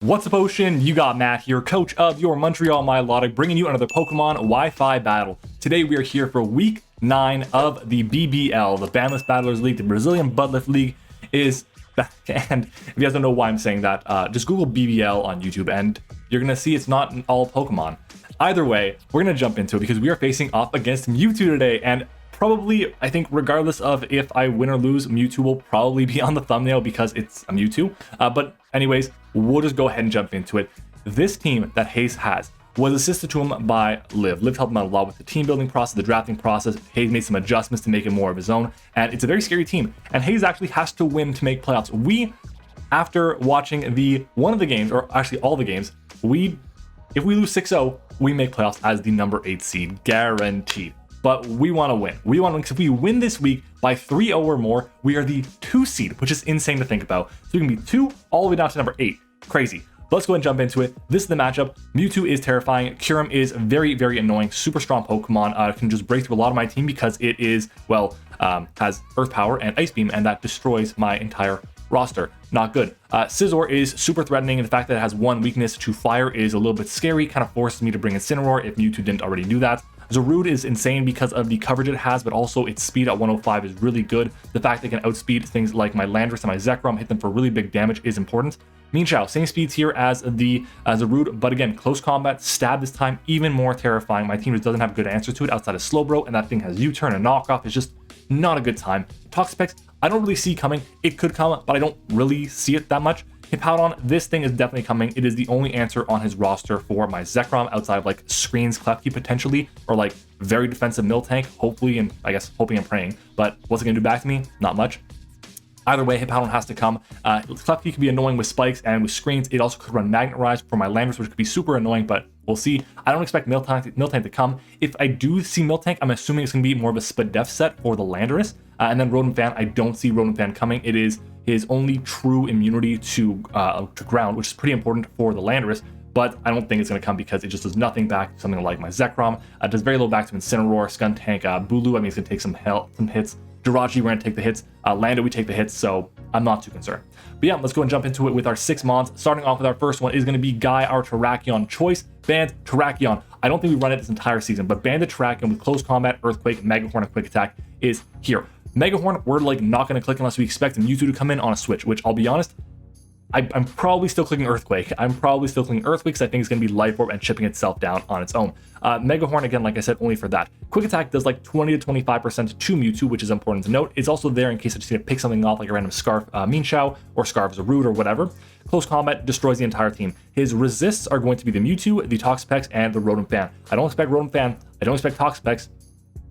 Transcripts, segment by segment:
What's up, Ocean? You got Matt here, coach of your Montreal Milotic, bringing you another Pokemon Wi-Fi battle. Today we are here for week 9 of the BBL, the Bandless Battlers League. The Brazilian Buttlift League is back. And if you guys don't know why I'm saying that, just Google BBL on YouTube and you're gonna see it's not all Pokemon. Either way, we're gonna jump into it because we are facing off against Mewtwo today, and probably, I think, regardless of if I win or lose, Mewtwo will probably be on the thumbnail because it's a Mewtwo. But anyways, we'll just go ahead and jump into it. This team that Hayes has was assisted to him by Liv. Liv helped him out a lot with the team building process, the drafting process. Hayes made some adjustments to make it more of his own, and it's a very scary team. And Hayes actually has to win to make playoffs. We, after watching one of the games, or actually all the games, if we lose 6-0, we make playoffs as the number 8 seed, guaranteed. But we want to win. We want to win because if we win this week by 3-0 or more, we are the 2 seed, which is insane to think about. So we can be 2 all the way down to number 8. Crazy. But let's go ahead and jump into it. This is the matchup. Mewtwo is terrifying. Kyurem is very, very annoying. Super strong Pokemon. Can just break through a lot of my team because it is, well, has Earth Power and Ice Beam, and that destroys my entire roster. Not good. Scizor is super threatening, and the fact that it has one weakness to fire is a little bit scary. Kind of forces me to bring Incineroar if Mewtwo didn't already do that. Zarude is insane because of the coverage it has, but also its speed at 105 is really good. The fact that it can outspeed things like my Landorus and my Zekrom, hit them for really big damage, is important. Mewtwo, same speeds here as the Zarude, but again, close combat, stab this time, even more terrifying. My team just doesn't have a good answer to it outside of Slowbro, and that thing has U-turn and knockoff. It's just not a good time. Toxapex, I don't really see coming. It could come, but I don't really see it that much. Hippowdon, this thing is definitely coming. It is the only answer on his roster for my Zekrom outside of like Screens, Klefki potentially, or like very defensive Miltank, hopefully, and I guess hoping and praying. But what's it gonna do back to me? Not much. Either way, Hippowdon has to come. Klefki can be annoying with spikes and with screens. It also could run Magnet Rise for my Landorus, which could be super annoying, but we'll see. I don't expect Miltank to come. If I do see Miltank, I'm assuming it's going to be more of a Spadef set for the Landorus. And then Rodent Fan, I don't see Rodent Fan coming. It is his only true immunity to ground, which is pretty important for the Landorus. But I don't think it's going to come because it just does nothing back to something like my Zekrom. It does very little back to Incineroar, Skuntank, Bulu. I mean, it's going to take some hits. Jirachi, we're going to take the hits. Lando, we take the hits, so I'm not too concerned. But yeah, let's go and jump into it with our 6 mons. Starting off with our first one is going to be Guy, our Terrakion choice. Banned Terrakion. I don't think we run it this entire season, but banned Terrakion with close combat, Earthquake, Megahorn, and Quick Attack is here. Megahorn, we're like not going to click unless we expect Mewtwo to come in on a switch, which I'll be honest, I'm probably still clicking Earthquake. I'm probably still clicking Earthquake because I think it's going to be Life Orb and chipping itself down on its own. Megahorn, again, like I said, only for that. Quick Attack does like 20 to 25% to Mewtwo, which is important to note. It's also there in case I just need to pick something off like a random Scarf Meanshao or Scarf Zarude or whatever. Close combat destroys the entire team. His resists are going to be the Mewtwo, the Toxapex, and the Rodent Fan. I don't expect Rodent Fan. I don't expect Toxapex.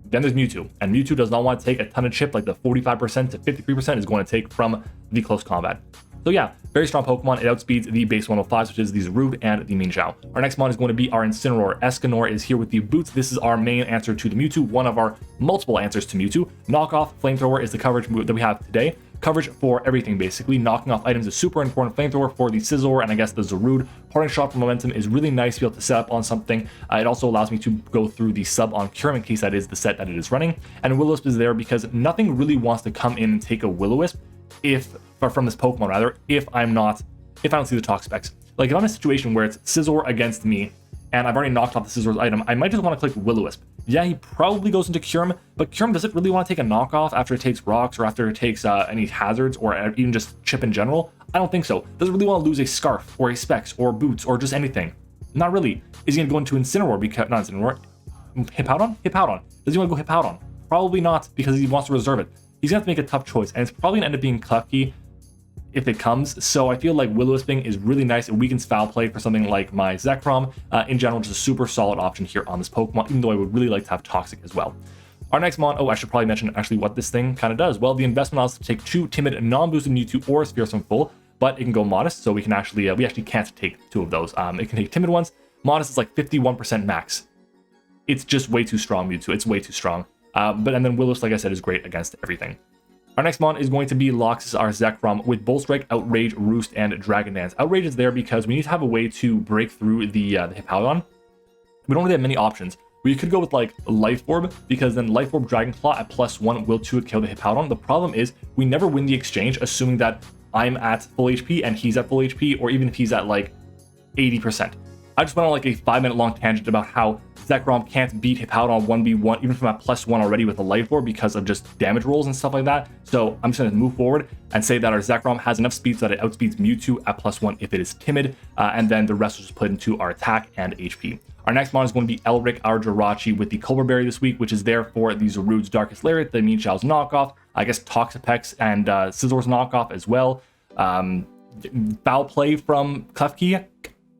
Then there's Mewtwo, and Mewtwo does not want to take a ton of chip like the 45% to 53% is going to take from the close combat. So yeah, very strong Pokemon. It outspeeds the base 105s, which is the Zarude and the Meanshao. Our next mon is going to be our Incineroar. Escanor is here with the boots. This is our main answer to the Mewtwo, one of our multiple answers to Mewtwo. Knockoff Flamethrower is the coverage that we have today. Coverage for everything, basically. Knocking off items is super important. Flamethrower for the Scizor and I guess the Zarude. Parting Shot for momentum is really nice to be able to set up on something. It also allows me to go through the sub on Kyurem in case that is the set that it is running. And Will-O-Wisp is there because nothing really wants to come in and take a Will-O-Wisp from this Pokemon rather, if I don't see the Toxapex. Like if I'm in a situation where it's Scizor against me and I've already knocked off the Scizor's item, I might just want to click Will-O-Wisp. Yeah, he probably goes into Kyurem, but Kyurem, does it really want to take a knockoff after it takes rocks or after it takes any hazards or even just chip in general? I don't think so. Does it really want to lose a Scarf or a Specs or Boots or just anything? Not really. Is he going to go into Incineroar because, not Incineroar, Hippowdon? Hippowdon. Does he want to go Hippowdon? Probably not because he wants to reserve it. He's going to have to make a tough choice, and it's probably going to end up being Klefki if it comes. So I feel like Will-O-Wisping is really nice. It weakens Foul Play for something like my Zekrom. In general, just a super solid option here on this Pokemon, even though I would really like to have Toxic as well. Our next mon, I should probably mention actually what this thing kind of does. Well, the investment allows us to take 2 timid, non-boosted Mewtwo or Fearsome Full, but it can go Modest, so we can actually, we actually can't take 2 of those. It can take timid ones. Modest is like 51% max. It's just way too strong, Mewtwo. It's way too strong. And then Will-O-Wisp, like I said, is great against everything. Our next mon is going to be Loxus, our Zekrom, with Bull Strike, Outrage, Roost, and Dragon Dance. Outrage is there because we need to have a way to break through the Hippowdon. We don't really have many options. We could go with like Life Orb, because then Life Orb Dragon Claw at +1 will 2 kill the Hippowdon. The problem is we never win the exchange, assuming that I'm at full HP and he's at full HP, or even if he's at like 80%. I just went on like a 5-minute long tangent about how Zekrom can't beat Hippowdon 1v1 even from at +1 already with the life orb because of just damage rolls and stuff like that. So I'm just going to move forward and say that our Zekrom has enough speed so that it outspeeds Mewtwo at +1 if it is timid, and then the rest will just put into our attack and HP. Our next mon is going to be Elric, our Jirachi, with the Culver Berry this week, which is there for the Zarude's Darkest Lariat, the Mienshau's knockoff, I guess Toxapex and Scizzor's knockoff as well. Foul play from Klefki,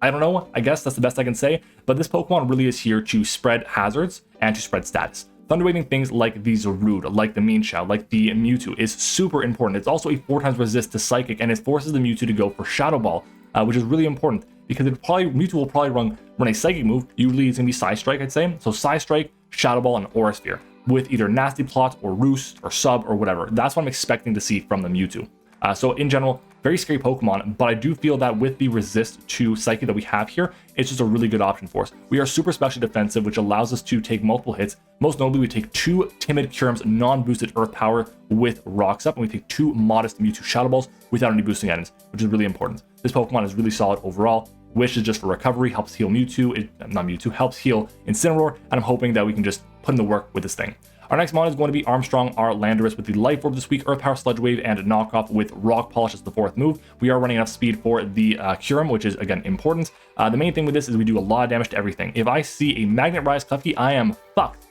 I don't know, I guess that's the best I can say, but this Pokemon really is here to spread hazards and to spread status. Thunderwaving things like the Zarude, like the Mienshao, like the Mewtwo is super important. It's also a 4x resist to Psychic, and it forces the Mewtwo to go for Shadow Ball, which is really important because Mewtwo will probably run a Psychic move. Usually it's going to be Psy Strike, I'd say. So Psy Strike, Shadow Ball, and Aura Sphere with either Nasty Plot or Roost or Sub or whatever. That's what I'm expecting to see from the Mewtwo. So in general, very scary Pokemon, but I do feel that with the resist to Psychic that we have here, it's just a really good option for us. We are super specially defensive, which allows us to take multiple hits. Most notably, we take 2 Timid Kyurems non-boosted Earth Power with Rocks Up, and we take 2 modest Mewtwo Shadow Balls without any boosting items, which is really important. This Pokemon is really solid overall. Wish is just for recovery, helps heal Mewtwo, helps heal Incineroar, and I'm hoping that we can just put in the work with this thing. Our next mon is going to be Armstrong, our Landorus, with the Life Orb this week, Earth Power, Sludge Wave, and Knockoff with Rock Polish as the 4th move. We are running enough speed for the Kyurem, which is, again, important. The main thing with this is we do a lot of damage to everything. If I see a Magnet Rise Klefki, I am fucked.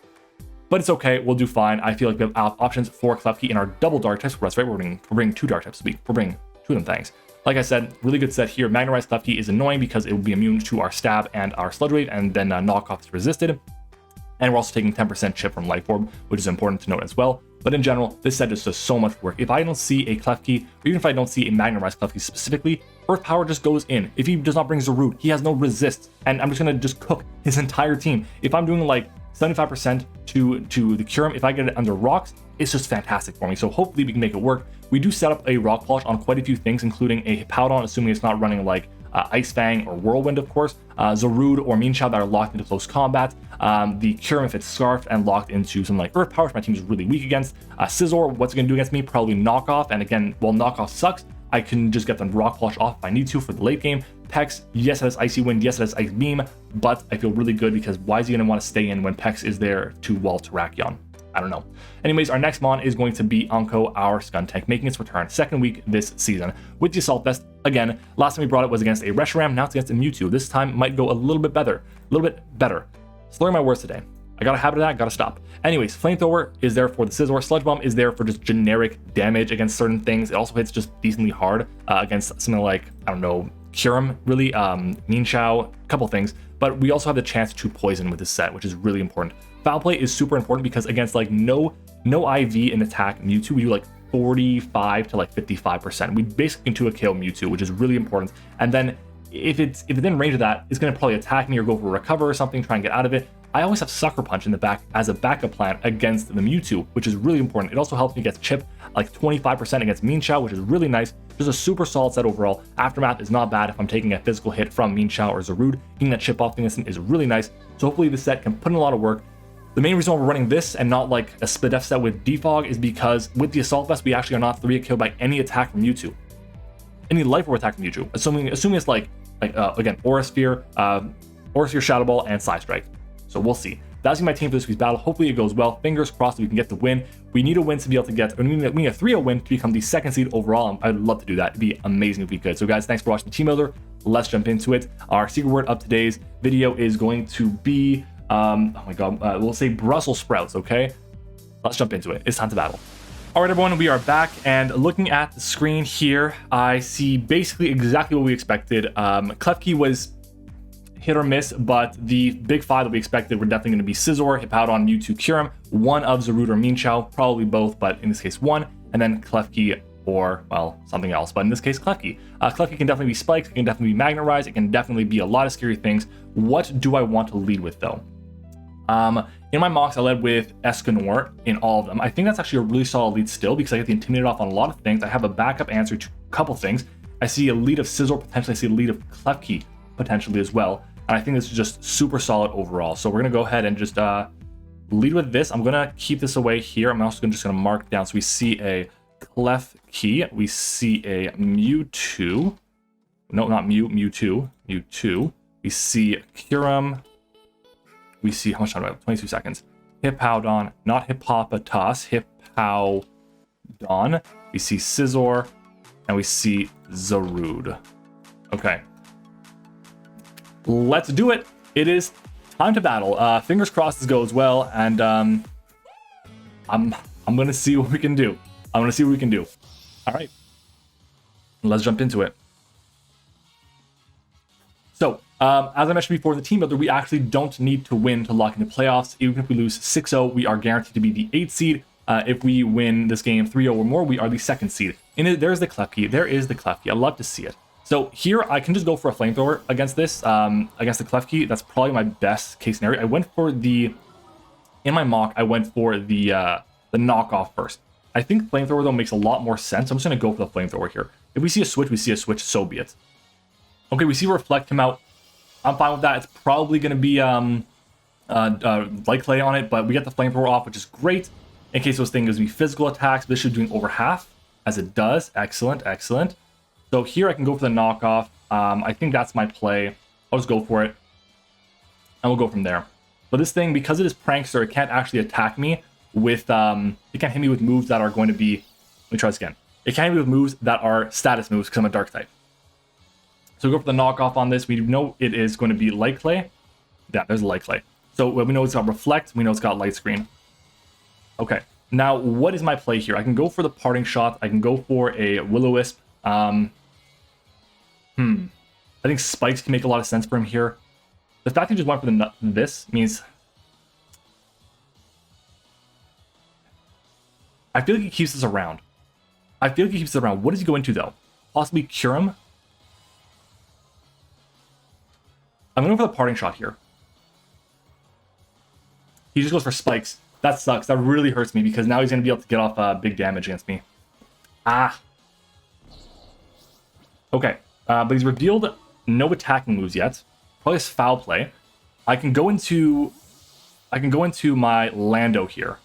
But it's okay, we'll do fine. I feel like we have options for Klefki in our double Dark types. That's right, we're bringing 2 Dark types this week. We're bringing 2 of them, thanks. Like I said, really good set here. Magnet Rise Klefki is annoying because it will be immune to our Stab and our Sludge Wave, and then Knockoff is resisted. And we're also taking 10% chip from Life Orb, which is important to note as well. But in general, this set just does so much work. If I don't see a Klefki, or even if I don't see a Magnet Rise Klefki specifically, Earth Power just goes in. If he does not bring Zarude, he has no resist, and I'm just gonna just cook his entire team. If I'm doing like 75% to the Kyurem, if I get it under Rocks, it's just fantastic for me. So hopefully we can make it work. We do set up a Rock Polish on quite a few things, including a Hippowdon, assuming it's not running like Ice Fang or Whirlwind, of course, Zarude or Mienshao that are locked into close combat, the Kyurem if it's Scarfed and locked into something like Earth Power, which my team is really weak against, Scizzor, what's it going to do against me? Probably Knockoff, and again, while Knockoff sucks, I can just get the Rock Polish off if I need to for the late game. Pex, yes it has Icy Wind, yes it has Ice Beam, but I feel really good because why is he going to want to stay in when Pex is there to wall Terrakion? I don't know. Anyways, our next mon is going to be Anko, our Skuntank, making its return 2nd week this season with the Assault Vest. Again, last time we brought it was against a Reshiram, now it's against a Mewtwo. This time might go a little bit better. Slurring my words today. I got a habit of that, gotta stop. Anyways, Flamethrower is there for the Scizzor. Sludge Bomb is there for just generic damage against certain things. It also hits just decently hard against something like, I don't know, Kyurem, really, Mienshao, a couple things. But we also have the chance to poison with this set, which is really important. Foul Play is super important because against like no IV in attack Mewtwo, we do like 45 to like 55%. We basically can 2-a kill Mewtwo, which is really important. And then if it's in range of that, it's going to probably attack me or go for a recover or something, try and get out of it. I always have Sucker Punch in the back as a backup plan against the Mewtwo, which is really important. It also helps me get chip like 25% against Mienshao, which is really nice. Just a super solid set overall. Aftermath is not bad if I'm taking a physical hit from Mienshao or Zarude. Getting that chip off the instant is really nice. So hopefully this set can put in a lot of work. The main reason why we're running this and not like a split def set with Defog is because with the Assault Vest, we actually are not 3-a kill by any attack from Mewtwo. Any Life Orb attack from Mewtwo. Assuming it's like again, Aura Sphere, Shadow Ball, and Psy Strike. So we'll see. That's my team for this week's battle. Hopefully it goes well. Fingers crossed that we can get the win. We need a win to be able to get, we need a 3-0 win to become the 2nd seed overall. I'd love to do that. It'd be amazing if we could. So guys, thanks for watching Team Builder. Let's jump into it. Our secret word of today's video is going to be, oh my god, we'll say Brussels sprouts, okay? Let's jump into it. It's time to battle. All right, everyone, we are back, and looking at the screen here, I see basically exactly what we expected. Klefki was hit or miss, but the big 5 that we expected were definitely going to be Scizzor, Hippowdon, Mewtwo, Kyurem, one of Zarude or Mienshao, probably both, but in this case one, and then Klefki or, well, something else, but in this case, Klefki. Klefki can definitely be Spiked, it can definitely be Magnet Rise, it can definitely be a lot of scary things. What do I want to lead with, though? In my mocks, I led with Escanor in all of them. I think that's actually a really solid lead still because I get the Intimidate off on a lot of things. I have a backup answer to a couple things. I see a lead of Scizzor, potentially I see a lead of Klefki potentially as well. And I think this is just super solid overall. So we're going to go ahead and just lead with this. I'm going to keep this away here. I'm also just going to mark down. So we see a Klefki, we see a Mewtwo, No, not Mewtwo. Mewtwo. We see Kyurem. We see, how much time do I have? 22 seconds. Hippowdon, not Hippopotas, Hippowdon. We see Scizor, and we see Zarude. Okay. Let's do it. It is time to battle. Fingers crossed this goes well, and I'm gonna see what we can do. I'm gonna see what we can do. All right. Let's jump into it. So, as I mentioned before, in the team builder, we actually don't need to win to lock into playoffs. Even if we lose 6-0, we are guaranteed to be the 8th seed. If we win this game 3-0 or more, we are the 2nd seed. And there's the Klefki. There is the Klefki. I love to see it. So here, I can just go for a flamethrower against this, against the Klefki. That's probably my best case scenario. I went for in my mock, I went for the knockoff first. I think flamethrower, though, makes a lot more sense. I'm just going to go for the flamethrower here. If we see a switch, we see a switch, so be it. Okay, we see Reflect come out. I'm fine with that. It's probably going to be Light Clay on it, but we get the flamethrower off, which is great. In case those things gives me physical attacks, this should be doing over half, as it does. Excellent, excellent. So here I can go for the knockoff. I think that's my play. I'll just go for it, and we'll go from there. But this thing, because it is Prankster, it can't actually attack me with, it can't hit me with moves that are going to be, let me try this again. It can't hit me with moves that are status moves because I'm a dark type. So we go for the knockoff on this. We know it is going to be Light Clay. Yeah, there's Light Clay. So we know it's got Reflect. We know it's got Light Screen. Okay. Now, what is my play here? I can go for the Parting Shot. I can go for a Will-O-Wisp. I think Spikes can make a lot of sense for him here. The fact he just went for this means... I feel like he keeps this around. What does he go into, though? Possibly Kyurem? I'm going to go for the Parting Shot here. He just goes for Spikes. That sucks. That really hurts me because now he's going to be able to get off big damage against me. Okay. But he's revealed no attacking moves yet. Probably his Foul Play. I can go into my Lando here.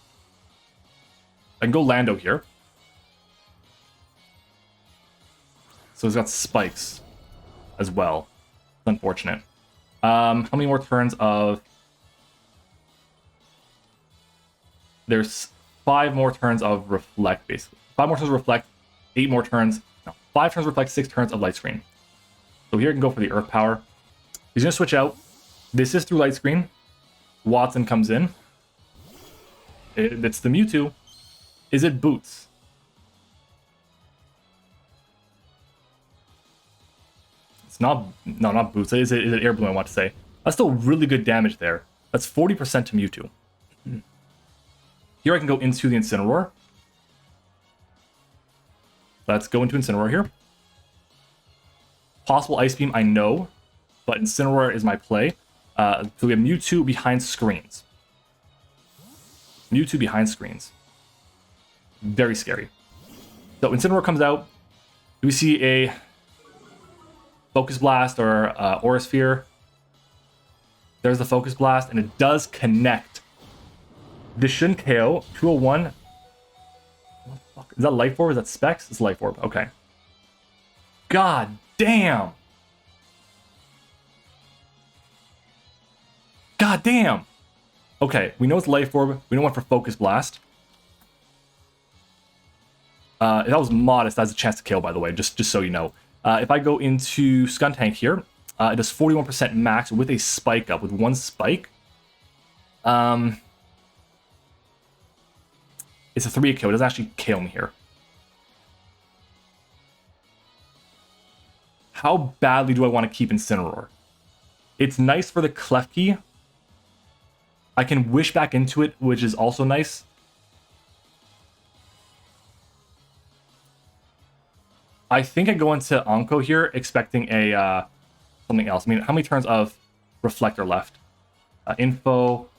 I can go Lando here. So he's got Spikes as well. It's unfortunate. How many more turns of... There's 5 more turns of Reflect, basically. 5 more turns of Reflect, 8 more turns... No, 5 turns of Reflect, 6 turns of Light Screen. So here I can go for the Earth Power. He's going to switch out. This is through Light Screen. Watson comes in. It's the Mewtwo. Is it Boots? It's not... No, not Boots. Is it Air Balloon, I want to say. That's still really good damage there. That's 40% to Mewtwo. Here I can go into the Incineroar. Let's go into Incineroar here. Possible Ice Beam, I know, but Incineroar is my play. So we have Mewtwo behind screens. Mewtwo behind screens. Very scary. So Incineroar comes out. Do we see a Focus Blast or Aura Sphere? There's the Focus Blast, and it does connect. This shouldn't KO. 201. What the fuck? Is that Life Orb? Is that Specs? It's Life Orb. Okay. God damn. God damn. Okay, we know it's Life Orb. We know one for Focus Blast. If that was Modest, that's a chance to KO, by the way, just so you know. If I go into Skuntank here, it does 41% max with a spike up, with 1 spike. It's a 3 KO. It doesn't actually KO me here. How badly do I want to keep Incineroar? It's nice for the Klefki. I can wish back into it, which is also nice. I think I go into Onko here, expecting a something else. I mean, how many turns of Reflector left? Info.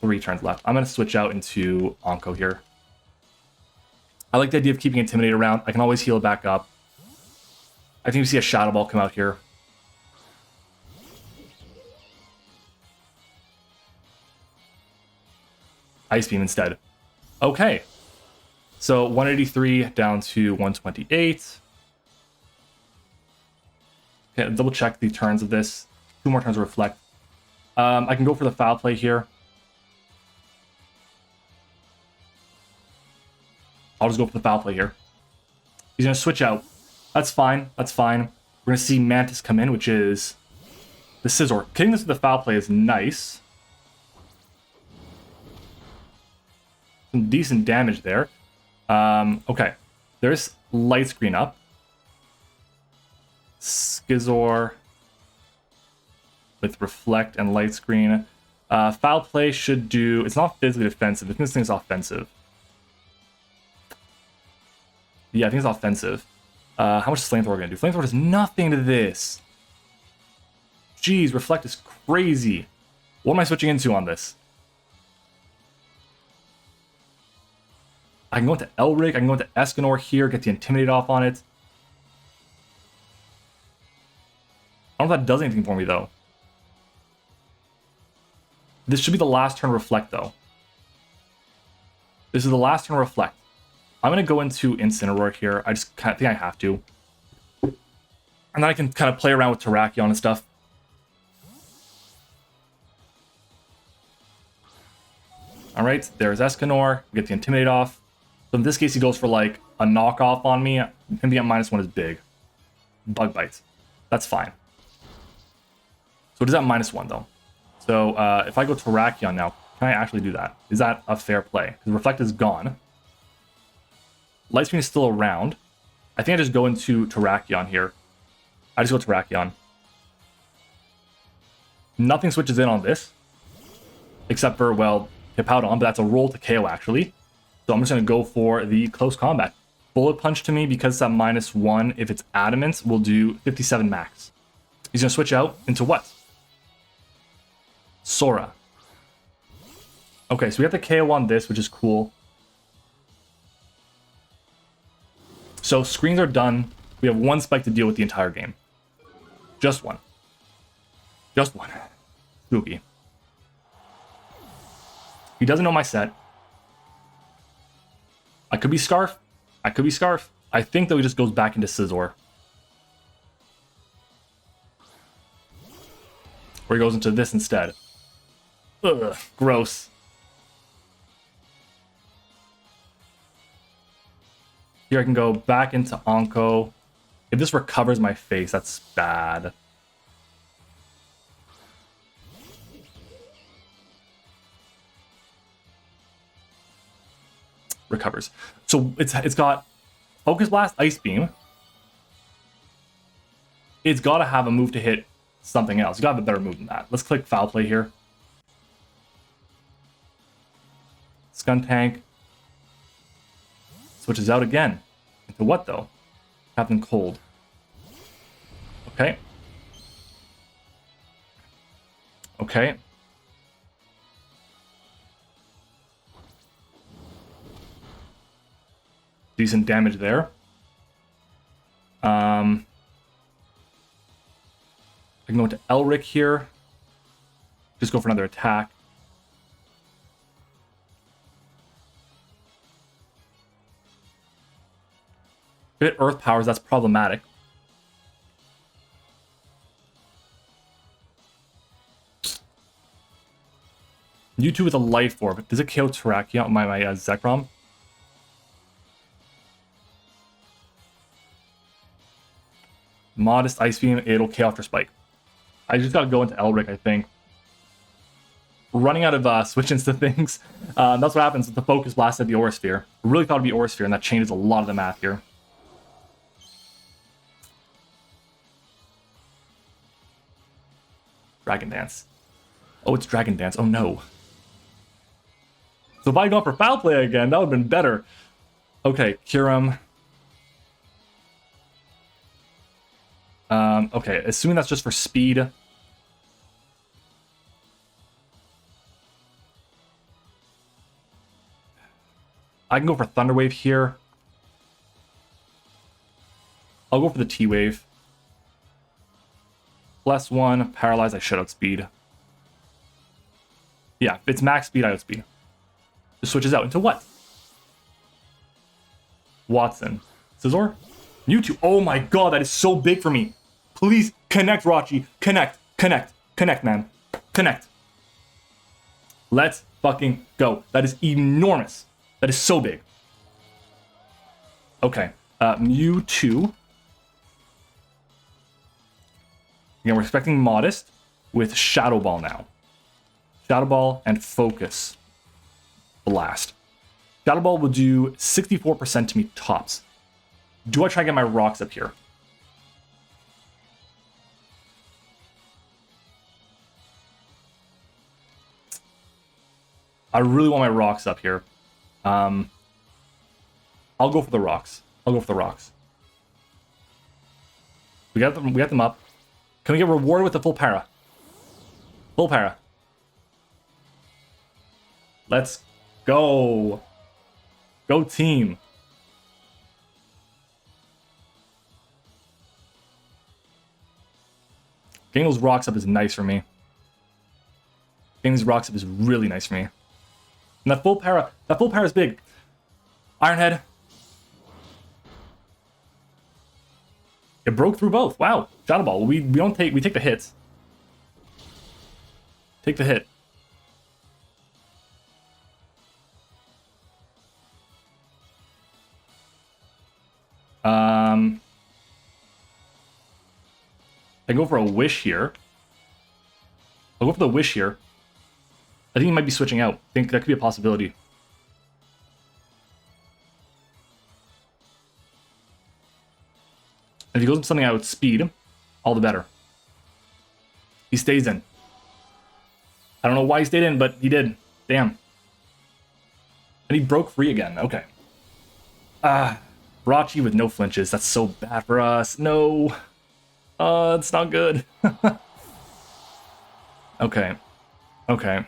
3 turns left. I'm going to switch out into Onko here. I like the idea of keeping Intimidate around. I can always heal it back up. I think we see a Shadow Ball come out here. Ice Beam instead. Okay. So 183 down to 128. Okay, double check the turns of this. 2 more turns of reflect. I can go for the foul play here. I'll just go for the foul play here. He's going to switch out. That's fine. That's fine. We're going to see Mantis come in, which is the Scizor. Killing this with the foul play is nice. Some decent damage there. Okay. There's Light Screen up. Scizor with Reflect and Light Screen. Foul play should do... It's not physically defensive. I think this thing's offensive. Yeah, I think it's offensive. How much is Flamethrower going to do? Flamethrower does nothing to this. Jeez, Reflect is crazy. What am I switching into on this? I can go into Elric. I can go into Escanor here, get the Intimidate off on it. I don't know if that does anything for me, though. This should be the last turn Reflect, though. This is the last turn Reflect. I'm going to go into Incineroar here. I just kind of think I have to. And then I can kind of play around with Terrakion and stuff. Alright, there's Escanor. We get the Intimidate off. So in this case, he goes for like a knockoff on me. And being at -1 is big. Bug Bite. That's fine. So it is at -1 though. So if I go Terrakion now, can I actually do that? Is that a fair play? Because Reflect is gone. Light Screen is still around. I think I just go into Terrakion here. I just go Terrakion. Nothing switches in on this. Except for, well, Hippowdon, but that's a roll to KO actually. So I'm just going to go for the Close Combat. Bullet Punch to me, because it's at -1, if it's Adamant, will do 57 max. He's going to switch out into what? Sora. Okay, so we have the KO on this, which is cool. So screens are done. We have 1 spike to deal with the entire game. Just 1. Just 1. Spooky. He doesn't know my set. I could be Scarf. I could be Scarf. I think that he just goes back into Scizor. Or he goes into this instead. Ugh, gross. Here I can go back into Onko. If this recovers my face, that's bad. Recovers. So it's got Focus Blast, Ice Beam. It's got to have a move to hit something else. You got to have a better move than that. Let's click Foul Play here. Skuntank. Switches out again. Into what, though? Captain Cold. Okay. Okay. Decent damage there. I can go into Elric here. Just go for another attack. Bit Earth Powers, that's problematic. Mewtwo with a Life Orb. Does it KO Terrakion? My Zekrom? Modest Ice Beam, it'll KO after Spike. I just gotta go into Elric, I think. Running out of switch into things. That's what happens with the Focus Blast at the Aura Sphere. Really thought it'd be Aura Sphere, and that changes a lot of the math here. Dragon Dance. Oh, it's Dragon Dance. Oh no. So if I had gone for Foul Play again, that would have been better. Okay, Kyurem. Okay, assuming that's just for speed. I can go for Thunder Wave here. I'll go for the T-Wave. +1, Paralyze, I should outspeed. Yeah, if it's max speed, I outspeed. Just switches out into what? Watson. Scizor? Mewtwo. Oh my god, that is so big for me. Please connect, Rachi. Connect. Connect. Connect, man. Connect. Let's fucking go. That is enormous. That is so big. Okay. Mewtwo. Again, we're expecting Modest with Shadow Ball now. Shadow Ball and Focus Blast. Shadow Ball will do 64% to me tops. Do I try to get my rocks up here? I really want my rocks up here. I'll go for the rocks. I'll go for the rocks. We got them. We got them up. Can we get rewarded with the full para? Full para. Let's go. Go team. Getting those rocks up is nice for me. Getting these rocks up is really nice for me. And that full para is big. Ironhead. It broke through both. Wow. Shadow Ball. We take the hits. Take the hit. I go for a wish here. I'll go for the wish here. I think he might be switching out. I think that could be a possibility. If he goes with something out with speed, all the better. He stays in. I don't know why he stayed in, but he did. Damn. And he broke free again. Okay. Rachi with no flinches. That's so bad for us. No. It's not good. Okay. Okay.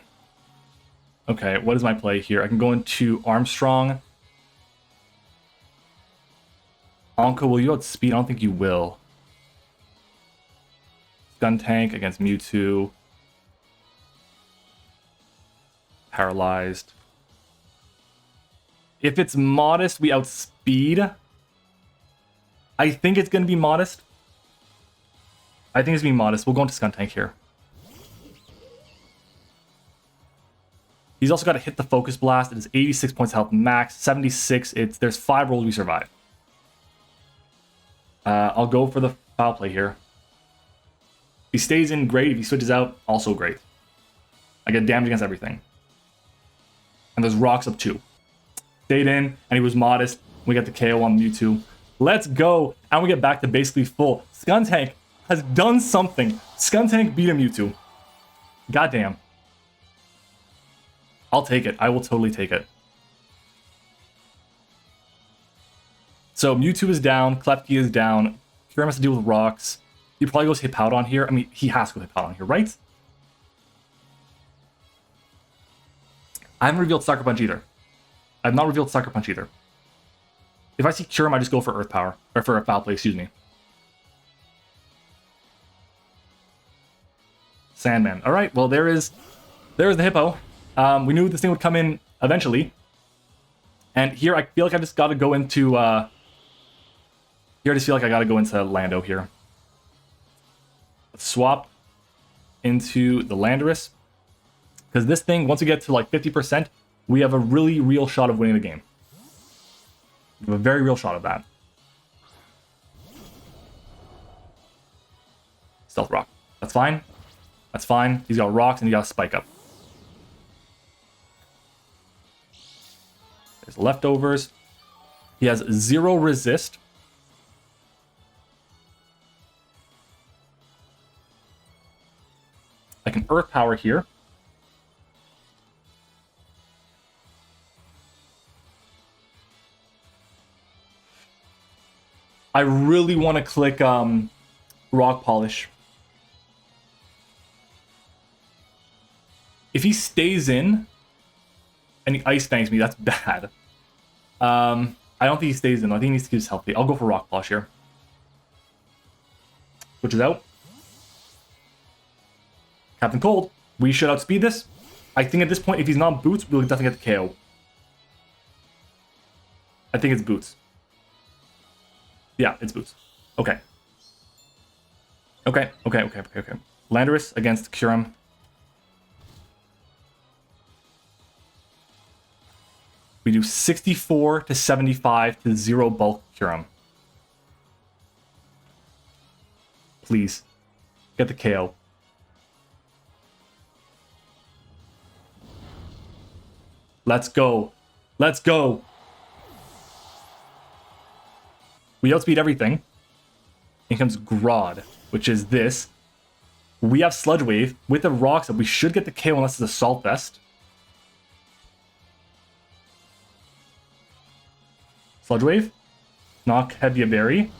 Okay, what is my play here? I can go into Armstrong. Anka, will you outspeed? I don't think you will. Gun Tank against Mewtwo. Paralyzed. If it's Modest, we outspeed. I think it's going to be Modest. I think it's going to be Modest. We'll go into Gun Tank here. He's also got to hit the Focus Blast. It is 86 points health max. 76. There's 5 rolls we survive. I'll go for the foul play here. If he stays in, great. If he switches out, also great. I get damage against everything. And there's rocks up too. Stayed in, and he was Modest. We got the KO on Mewtwo. Let's go. And we get back to basically full. Skuntank has done something. Skuntank beat a Mewtwo. Goddamn. I'll take it. I will totally take it. So Mewtwo is down. Klefki is down. Kyurem has to deal with rocks. He probably goes Hippowdon here. I mean, he has to go Hippowdon here, right? I haven't revealed Sucker Punch either. I've not revealed Sucker Punch either. If I see Kyurem, I just go for Earth Power. Or for a Foul Play, excuse me. Sandman. Alright, well there's the Hippo. We knew this thing would come in eventually. And here I feel like I just gotta go into here I just feel like I gotta go into Lando here. Let's swap into the Landorus. Because this thing, once we get to like 50%, we have a really real shot of winning the game. We have a very real shot of that. Stealth Rock. That's fine. That's fine. He's got rocks and he got a spike up. There's leftovers. He has 0 resist. I can Earth Power here. I really want to click Rock Polish. If he stays in and he Ice Fangs me, that's bad. I don't think he stays in. I think he needs to keep his healthy. I'll go for Rock Polish here. Which is out. Captain Cold. We should outspeed this. I think at this point, if he's not Boots, we'll definitely get the KO. I think it's Boots. Yeah, it's Boots. Okay. Okay. Landorus against Kyurem. We do 64 to 75 to 0 bulk Kyurem. Please. Get the KO. Let's go. Let's go. We outspeed everything. In comes Grodd, which is this. We have Sludge Wave with the Rocks up. We should get the KO unless it's Assault Vest. Sludge Wave. Knock Heavy Berry.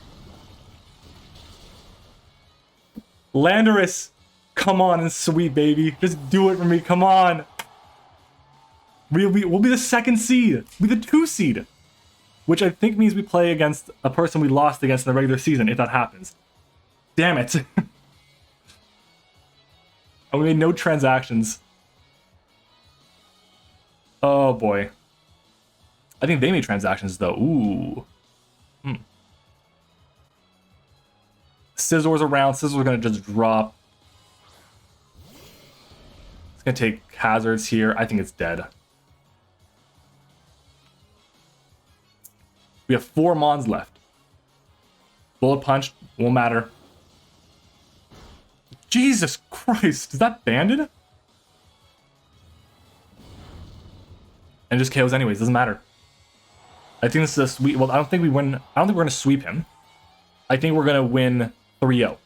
Landorus. Come on and sweep, baby. Just do it for me. Come on. We'll be the second seed. We'll be the 2 seed. Which I think means we play against a person we lost against in the regular season, if that happens. Damn it. And we made no transactions. Oh boy. I think they made transactions though. Ooh. Scizor's around. Scizor's gonna just drop. It's gonna take hazards here. I think it's dead. We have 4 Mons left. Bullet Punch won't matter. Jesus Christ, is that banded? And just KOs anyways, doesn't matter. I think this is a sweep. Well, I don't think we win. I don't think we're gonna sweep him. I think we're gonna win 3-0.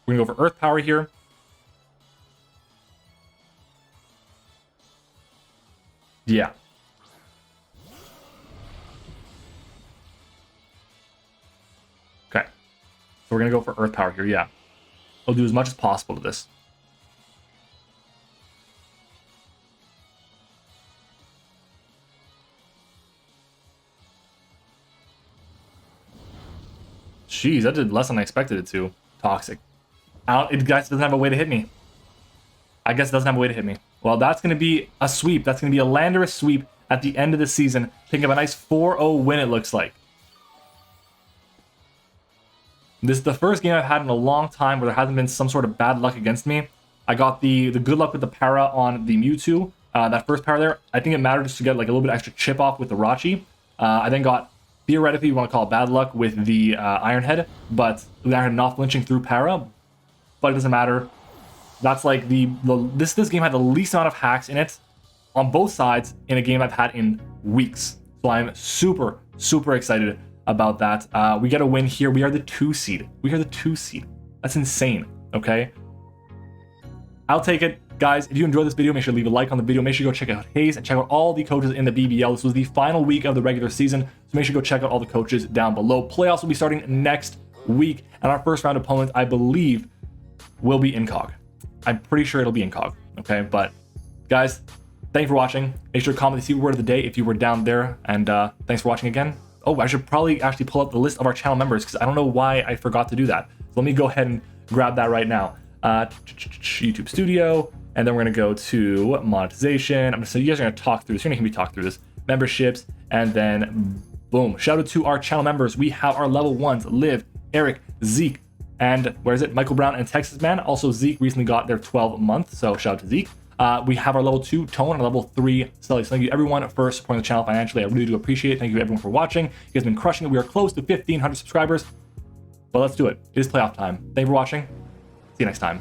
We're gonna go for Earth Power here. Yeah. Okay. So we're gonna go for Earth Power here, yeah. We'll do as much as possible to this. Jeez, that did less than I expected it to. Toxic. It doesn't have a way to hit me. I guess it doesn't have a way to hit me. Well, that's going to be a sweep. That's going to be a Landorus sweep at the end of the season. Picking up a nice 4-0 win, it looks like. This is the first game I've had in a long time where there hasn't been some sort of bad luck against me. I got the good luck with the para on the Mewtwo. That first para there, I think it mattered just to get like a little bit extra chip off with the Rachi. I then got, theoretically, you want to call it bad luck with the Iron Head, but the Iron Head not flinching through para. But it doesn't matter. That's like this game had the least amount of hacks in it on both sides in a game I've had in weeks. So I'm super, super excited about that. We get a win here. We are the 2 seed. We are the 2 seed. That's insane, okay? I'll take it. Guys, if you enjoyed this video, make sure to leave a like on the video. Make sure you go check out Hayes and check out all the coaches in the BBL. This was the final week of the regular season, so make sure to go check out all the coaches down below. Playoffs will be starting next week, and our first round opponent, I believe, will be Incog. I'm pretty sure it'll be Incog, okay? But, guys, thank you for watching. Make sure to comment the secret word of the day if you were down there, and thanks for watching again. Oh, I should probably actually pull up the list of our channel members, because I don't know why I forgot to do that. So let me go ahead and grab that right now. YouTube Studio, and then we're going to go to monetization. So you guys are going to talk through this. You're going to hear me talk through this. Memberships, and then boom. Shout out to our channel members. We have our level 1s, Liv, Eric, Zeke, and where is it? Michael Brown and Texas Man. Also, Zeke recently got their 12 month, so shout out to Zeke. We have our level 2 Tone and level 3 Sully. So thank you everyone for supporting the channel financially. I really do appreciate it. Thank you everyone for watching. You guys have been crushing it. We are close to 1,500 subscribers. But let's do it. It is playoff time. Thank you for watching. See you next time.